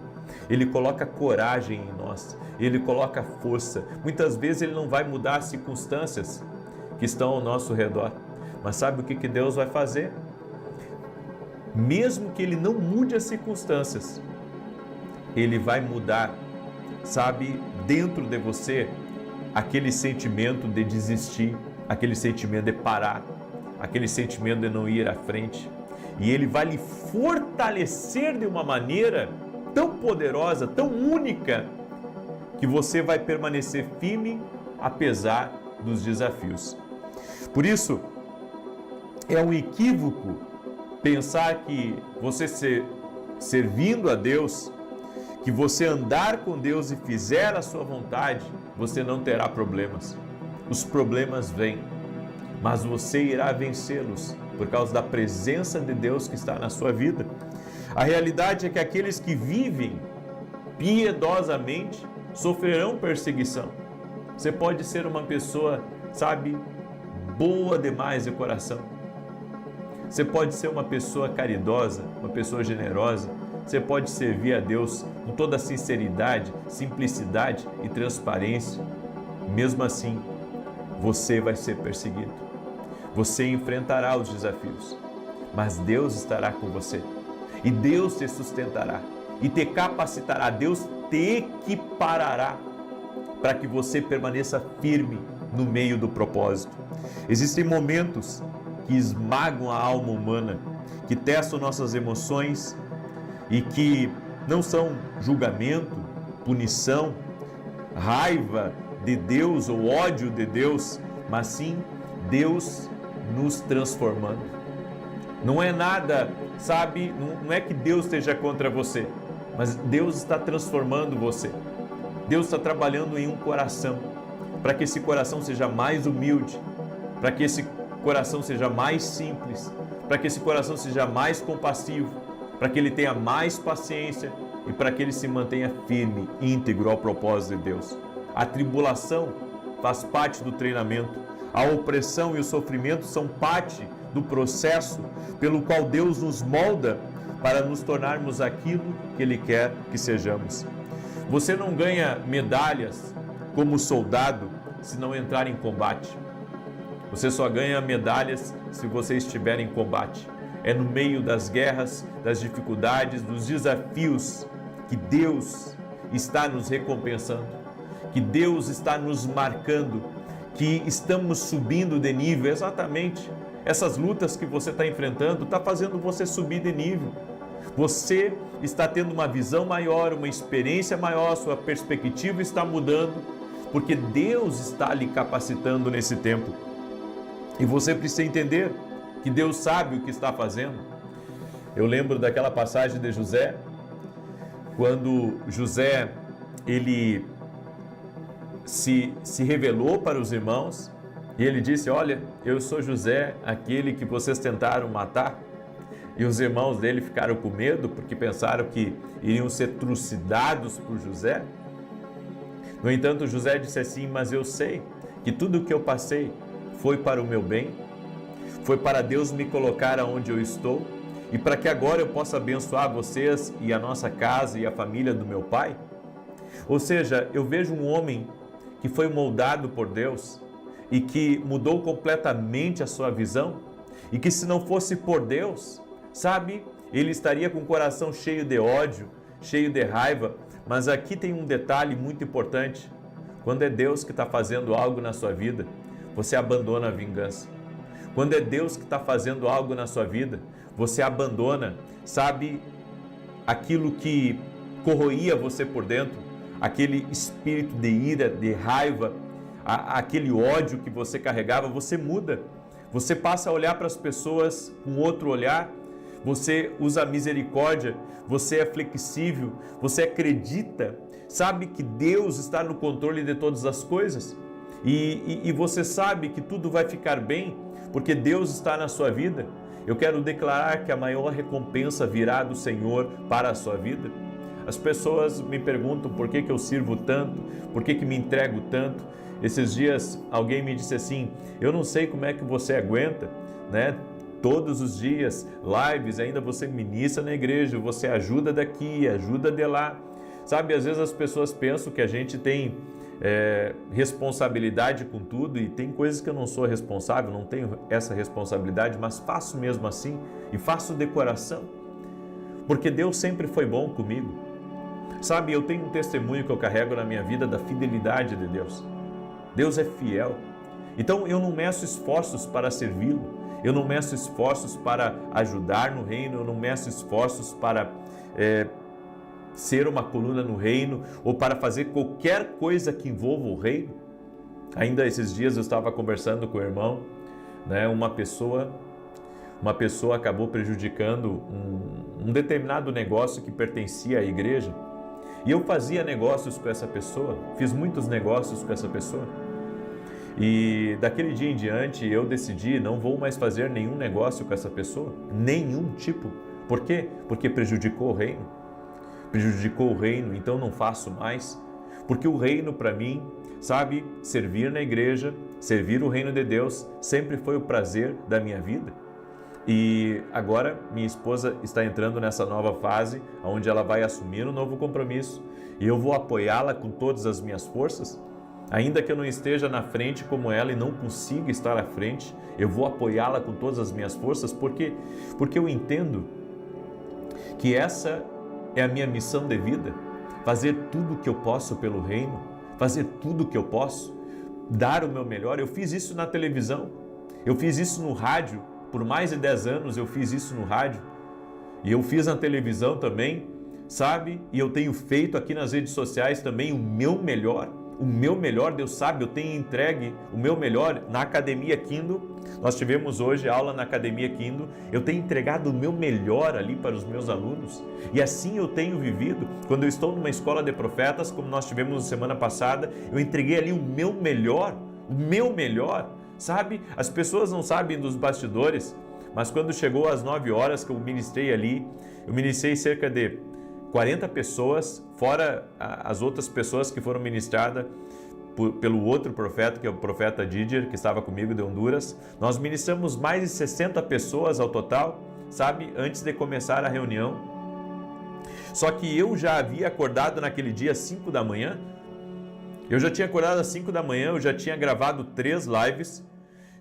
Ele coloca coragem em nós, Ele coloca força. Muitas vezes Ele não vai mudar as circunstâncias que estão ao nosso redor. Mas sabe o que Deus vai fazer? Mesmo que Ele não mude as circunstâncias, Ele vai mudar, sabe, dentro de você, aquele sentimento de desistir, aquele sentimento de parar, aquele sentimento de não ir à frente. E Ele vai lhe fortalecer de uma maneira tão poderosa, tão única, que você vai permanecer firme apesar dos desafios. Por isso, é um equívoco pensar que você servindo a Deus, que você andar com Deus e fizer a sua vontade, você não terá problemas. Os problemas vêm, mas você irá vencê-los por causa da presença de Deus que está na sua vida. A realidade é que aqueles que vivem piedosamente sofrerão perseguição. Você pode ser uma pessoa, sabe, boa demais de coração. Você pode ser uma pessoa caridosa, uma pessoa generosa. Você pode servir a Deus com toda a sinceridade, simplicidade e transparência. Mesmo assim, você vai ser perseguido. Você enfrentará os desafios, mas Deus estará com você. E Deus te sustentará e te capacitará. Deus te equiparará para que você permaneça firme no meio do propósito. Existem momentos que esmagam a alma humana, que testam nossas emoções e que não são julgamento, punição, raiva de Deus ou ódio de Deus, mas sim Deus nos transformando. Não é nada, sabe, não é que Deus esteja contra você, mas Deus está transformando você. Deus está trabalhando em um coração, para que esse coração seja mais humilde, para que esse coração seja mais simples, para que esse coração seja mais compassivo, para que ele tenha mais paciência e para que ele se mantenha firme, íntegro ao propósito de Deus. A tribulação faz parte do treinamento, a opressão e o sofrimento são parte do processo pelo qual Deus nos molda para nos tornarmos aquilo que Ele quer que sejamos. Você não ganha medalhas como soldado se não entrar em combate. Você só ganha medalhas se você estiver em combate. É no meio das guerras, das dificuldades, dos desafios que Deus está nos recompensando, que Deus está nos marcando, que estamos subindo de nível. Exatamente. Essas lutas que você está enfrentando está fazendo você subir de nível. Você está tendo uma visão maior, uma experiência maior, sua perspectiva está mudando, porque Deus está lhe capacitando nesse tempo. E você precisa entender que Deus sabe o que está fazendo. Eu lembro daquela passagem de José, quando José, ele se revelou para os irmãos e ele disse: olha, eu sou José, aquele que vocês tentaram matar. E os irmãos dele ficaram com medo porque pensaram que iriam ser trucidados por José. No entanto, José disse assim: mas eu sei que tudo o que eu passei foi para o meu bem, foi para Deus me colocar aonde eu estou e para que agora eu possa abençoar vocês e a nossa casa e a família do meu pai. Ou seja, eu vejo um homem que foi moldado por Deus e que mudou completamente a sua visão e que, se não fosse por Deus, sabe, ele estaria com o coração cheio de ódio, cheio de raiva. Mas aqui tem um detalhe muito importante: quando é Deus que está fazendo algo na sua vida, você abandona a vingança. Quando é Deus que está fazendo algo na sua vida, você abandona, sabe, aquilo que corroía você por dentro, aquele espírito de ira, de raiva, aquele ódio que você carregava. Você muda, você passa a olhar para as pessoas com outro olhar, você usa a misericórdia, você é flexível, você acredita, sabe que Deus está no controle de todas as coisas e você sabe que tudo vai ficar bem porque Deus está na sua vida. Eu quero declarar que a maior recompensa virá do Senhor para a sua vida. As pessoas me perguntam por que eu sirvo tanto, por que me entrego tanto. Esses dias alguém me disse assim: eu não sei como é que você aguenta, né? Todos os dias, lives, ainda você ministra na igreja, você ajuda daqui, ajuda de lá. Sabe, às vezes as pessoas pensam que a gente tem responsabilidade com tudo, e tem coisas que eu não sou responsável, não tenho essa responsabilidade, mas faço mesmo assim e faço de coração, porque Deus sempre foi bom comigo. Sabe, eu tenho um testemunho que eu carrego na minha vida da fidelidade de Deus. Deus é fiel. Então eu não meço esforços para servi-lo, eu não meço esforços para ajudar no reino, eu não meço esforços para ser uma coluna no reino ou para fazer qualquer coisa que envolva o reino. Ainda esses dias eu estava conversando com o irmão, né? Uma pessoa acabou prejudicando um determinado negócio que pertencia à igreja, e eu fazia negócios com essa pessoa, fiz muitos negócios com essa pessoa. E daquele dia em diante eu decidi, não vou mais fazer nenhum negócio com essa pessoa, nenhum tipo. Por quê? Porque prejudicou o reino. Prejudicou o reino, então não faço mais. Porque o reino para mim, sabe, servir na igreja, servir o reino de Deus, sempre foi o prazer da minha vida. E agora minha esposa está entrando nessa nova fase, onde ela vai assumir um novo compromisso, e eu vou apoiá-la com todas as minhas forças. Ainda que eu não esteja na frente como ela e não consiga estar à frente, eu vou apoiá-la com todas as minhas forças, porque eu entendo que essa é a minha missão de vida, fazer tudo o que eu posso pelo reino, fazer tudo o que eu posso, dar o meu melhor. Eu fiz isso na televisão, eu fiz isso no rádio, por mais de 10 anos eu fiz isso no rádio, e eu fiz na televisão também, sabe? E eu tenho feito aqui nas redes sociais também o meu melhor, Deus sabe, eu tenho entregue o meu melhor na Academia Kindle. Nós tivemos hoje aula na Academia Kindle, eu tenho entregado o meu melhor ali para os meus alunos, e assim eu tenho vivido. Quando eu estou numa escola de profetas, como nós tivemos na semana passada, eu entreguei ali o meu melhor, sabe? As pessoas não sabem dos bastidores, mas quando chegou às 9 horas que eu ministrei ali, eu ministrei cerca de 40 pessoas, fora as outras pessoas que foram ministradas pelo outro profeta, que é o profeta Didier, que estava comigo de Honduras. Nós ministramos mais de 60 pessoas ao total, sabe, antes de começar a reunião. Só que eu já havia acordado naquele dia às 5 da manhã, Eu já tinha acordado às 5 da manhã, eu já tinha gravado 3 lives,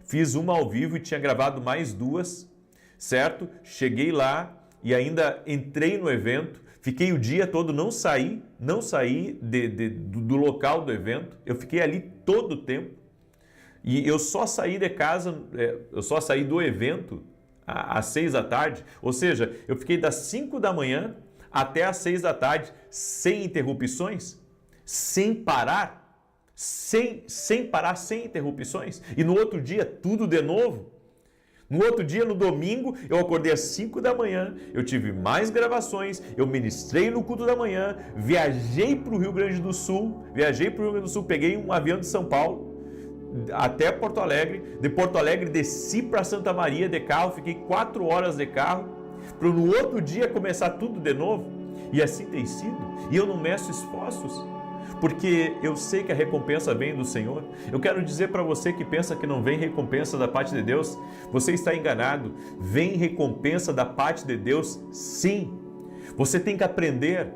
fiz uma ao vivo e tinha gravado mais 2, certo? Cheguei lá e ainda entrei no evento, fiquei o dia todo, não saí do local do evento, eu fiquei ali todo o tempo. E eu só saí de casa, eu só saí do evento às 6 da tarde, ou seja, eu fiquei das 5 da manhã até às 6 da tarde, sem interrupções, sem parar, sem interrupções. E no outro dia, tudo de novo. No outro dia, no domingo, eu acordei às 5 da manhã, eu tive mais gravações, eu ministrei no culto da manhã, viajei para o Rio Grande do Sul, peguei um avião de São Paulo até Porto Alegre, de Porto Alegre desci para Santa Maria de carro, fiquei 4 horas de carro, para no outro dia começar tudo de novo, e assim tem sido, e eu não meço esforços, porque eu sei que a recompensa vem do Senhor. Eu quero dizer para você que pensa que não vem recompensa da parte de Deus, você está enganado. Vem recompensa da parte de Deus, sim. Você tem que aprender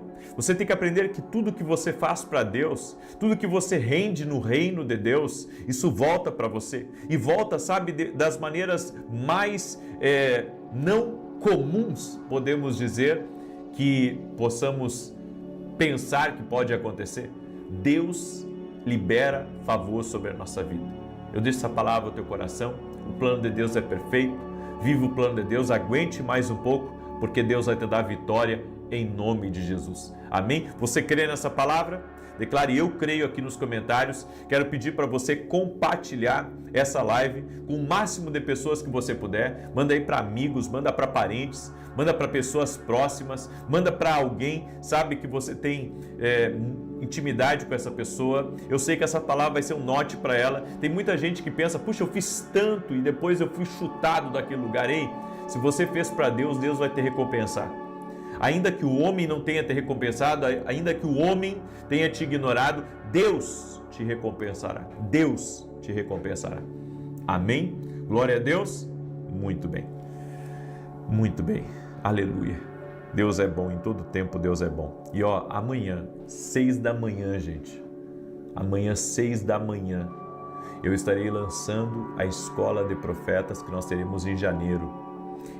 que tudo que você faz para Deus, tudo que você rende no reino de Deus, isso volta para você. E volta, sabe, das maneiras mais não comuns, podemos dizer, que possamos pensar que pode acontecer. Deus libera favor sobre a nossa vida. Eu deixo essa palavra ao teu coração. O plano de Deus é perfeito. Viva o plano de Deus. Aguente mais um pouco, porque Deus vai te dar vitória em nome de Jesus. Amém? Você crê nessa palavra? Declare: eu creio aqui nos comentários. Quero pedir para você compartilhar essa live com o máximo de pessoas que você puder. Manda aí para amigos, manda para parentes, manda para pessoas próximas, manda para alguém, sabe, que você tem intimidade com essa pessoa. Eu sei que essa palavra vai ser um norte para ela. Tem muita gente que pensa: puxa, eu fiz tanto e depois eu fui chutado daquele lugar. Ei, se você fez para Deus, Deus vai te recompensar. Ainda que o homem não tenha te recompensado, ainda que o homem tenha te ignorado, Deus te recompensará. Deus te recompensará. Amém? Glória a Deus? Muito bem. Muito bem. Aleluia. Deus é bom, em todo tempo Deus é bom. E amanhã, 6 da manhã, gente. Amanhã, 6 da manhã, eu estarei lançando a escola de profetas que nós teremos em janeiro.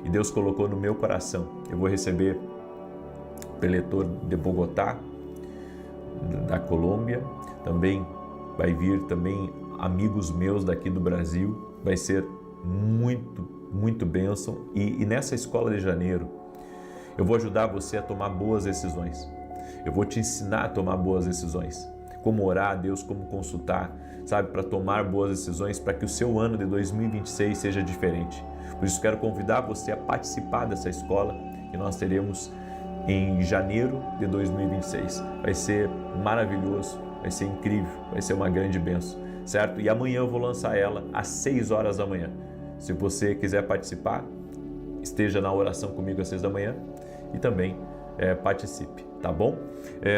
E Deus colocou no meu coração. Eu vou receber o preletor de Bogotá, da Colômbia. Também vai vir amigos meus daqui do Brasil. Vai ser muito bênção. E nessa escola de janeiro, eu vou ajudar você a tomar boas decisões. Eu vou te ensinar a tomar boas decisões. Como orar a Deus, como consultar, sabe, para tomar boas decisões, para que o seu ano de 2026 seja diferente. Por isso quero convidar você a participar dessa escola que nós teremos em janeiro de 2026. Vai ser maravilhoso, vai ser incrível, vai ser uma grande bênção, certo? E amanhã eu vou lançar ela às 6 horas da manhã. Se você quiser participar, esteja na oração comigo às 6 da manhã e também participe, tá bom?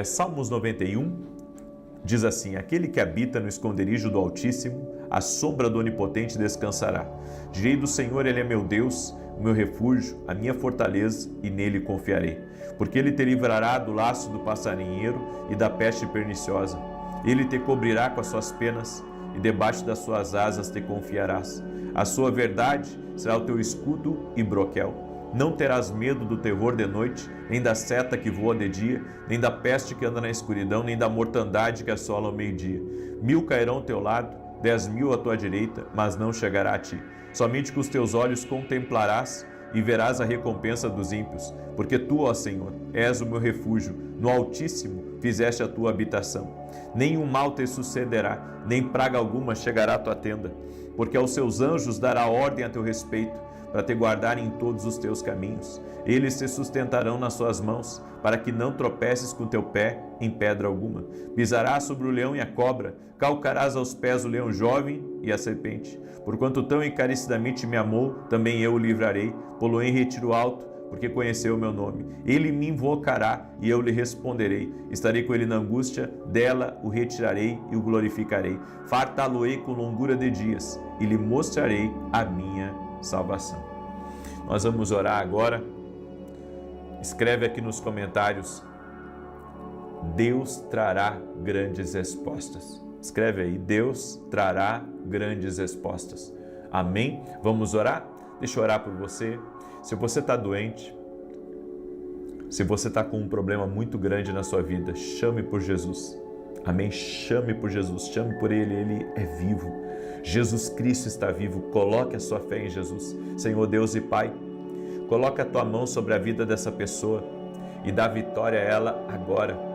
Salmos 91 diz assim: aquele que habita no esconderijo do Altíssimo, à sombra do Onipotente descansará. Direi do Senhor: ele é meu Deus, o meu refúgio, a minha fortaleza, e nele confiarei. Porque ele te livrará do laço do passarinheiro e da peste perniciosa. Ele te cobrirá com as suas penas, e debaixo das suas asas te confiarás. A sua verdade será o teu escudo e broquel. Não terás medo do terror de noite, nem da seta que voa de dia, nem da peste que anda na escuridão, nem da mortandade que assola ao meio-dia. 1000 cairão ao teu lado, 10.000 à tua direita, mas não chegará a ti. Somente com os teus olhos contemplarás e verás a recompensa dos ímpios. Porque tu, ó Senhor, és o meu refúgio, no Altíssimo fizeste a tua habitação. Nenhum mal te sucederá, nem praga alguma chegará à tua tenda. Porque aos seus anjos dará ordem a teu respeito, para te guardarem em todos os teus caminhos. Eles te sustentarão nas suas mãos, para que não tropeces com teu pé em pedra alguma. Pisarás sobre o leão e a cobra, calcarás aos pés o leão jovem e a serpente. Porquanto tão encarecidamente me amou, também eu o livrarei, pô-lo em retiro alto, porque conheceu o meu nome. Ele me invocará e eu lhe responderei. Estarei com ele na angústia, dela o retirarei e o glorificarei. Fartá-lo-ei com longura de dias e lhe mostrarei a minha salvação. Nós vamos orar agora. Escreve aqui nos comentários: Deus trará grandes respostas. Escreve aí, Deus trará grandes respostas. Amém? Vamos orar? Deixa eu orar por você. Se você está doente, se você está com um problema muito grande na sua vida, chame por Jesus. Amém? Chame por Jesus, chame por Ele, Ele é vivo. Jesus Cristo está vivo, coloque a sua fé em Jesus. Senhor Deus e Pai, coloca a tua mão sobre a vida dessa pessoa e dá vitória a ela agora.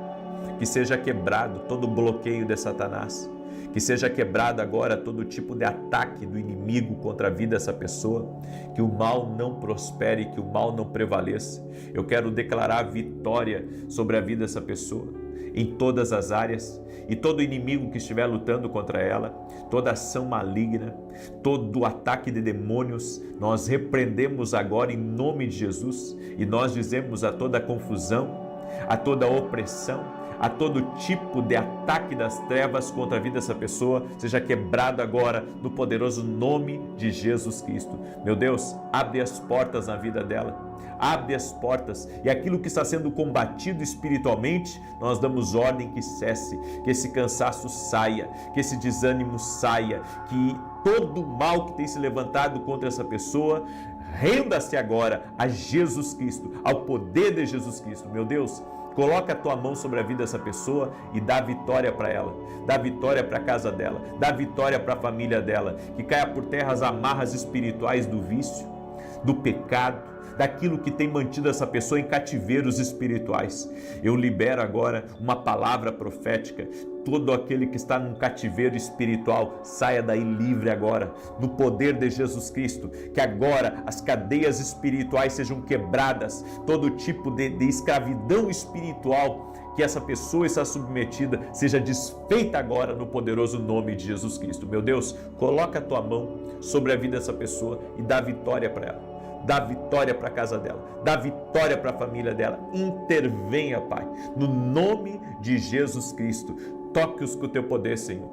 Que seja quebrado todo bloqueio de Satanás, que seja quebrado agora todo tipo de ataque do inimigo contra a vida dessa pessoa, que o mal não prospere, que o mal não prevaleça. Eu quero declarar vitória sobre a vida dessa pessoa, em todas as áreas, e todo inimigo que estiver lutando contra ela, toda ação maligna, todo ataque de demônios, nós repreendemos agora em nome de Jesus, e nós dizemos a toda confusão, a toda opressão, a todo tipo de ataque das trevas contra a vida dessa pessoa, seja quebrado agora no poderoso nome de Jesus Cristo. Meu Deus, abre as portas na vida dela, abre as portas, e aquilo que está sendo combatido espiritualmente, nós damos ordem que cesse, que esse cansaço saia, que esse desânimo saia, que todo o mal que tem se levantado contra essa pessoa, renda-se agora a Jesus Cristo, ao poder de Jesus Cristo. Meu Deus, coloca a tua mão sobre a vida dessa pessoa e dá vitória para ela, dá vitória para a casa dela, dá vitória para a família dela, que caia por terra as amarras espirituais do vício, do pecado, daquilo que tem mantido essa pessoa em cativeiros espirituais. Eu libero agora uma palavra profética. Todo aquele que está num cativeiro espiritual, saia daí livre agora, no poder de Jesus Cristo, que agora as cadeias espirituais sejam quebradas, todo tipo de escravidão espiritual que essa pessoa está submetida, seja desfeita agora no poderoso nome de Jesus Cristo. Meu Deus, coloca a tua mão sobre a vida dessa pessoa e dá vitória para ela. Dá vitória para a casa dela, dá vitória para a família dela. Intervenha, Pai, no nome de Jesus Cristo. Toque-os com o teu poder, Senhor.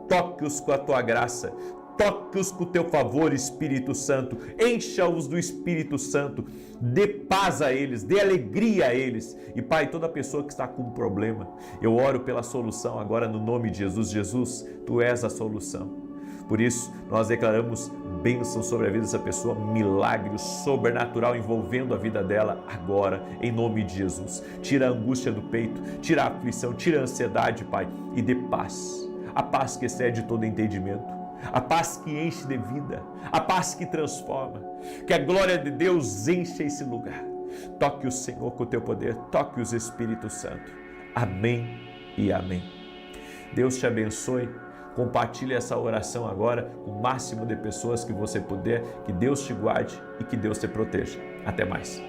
Toque-os com a tua graça. Toque-os com o teu favor, Espírito Santo. Encha-os do Espírito Santo. Dê paz a eles, dê alegria a eles. E, Pai, toda pessoa que está com um problema, eu oro pela solução agora no nome de Jesus. Jesus, Tu és a solução. Por isso, nós declaramos bênção sobre a vida dessa pessoa, milagre sobrenatural envolvendo a vida dela agora, em nome de Jesus. Tira a angústia do peito, tira a aflição, tira a ansiedade, Pai, e dê paz. A paz que excede todo entendimento, a paz que enche de vida, a paz que transforma. Que a glória de Deus encha esse lugar. Toque o Senhor com o teu poder, toque os Espírito Santo. Amém e amém. Deus te abençoe. Compartilhe essa oração agora com o máximo de pessoas que você puder. Que Deus te guarde e que Deus te proteja. Até mais.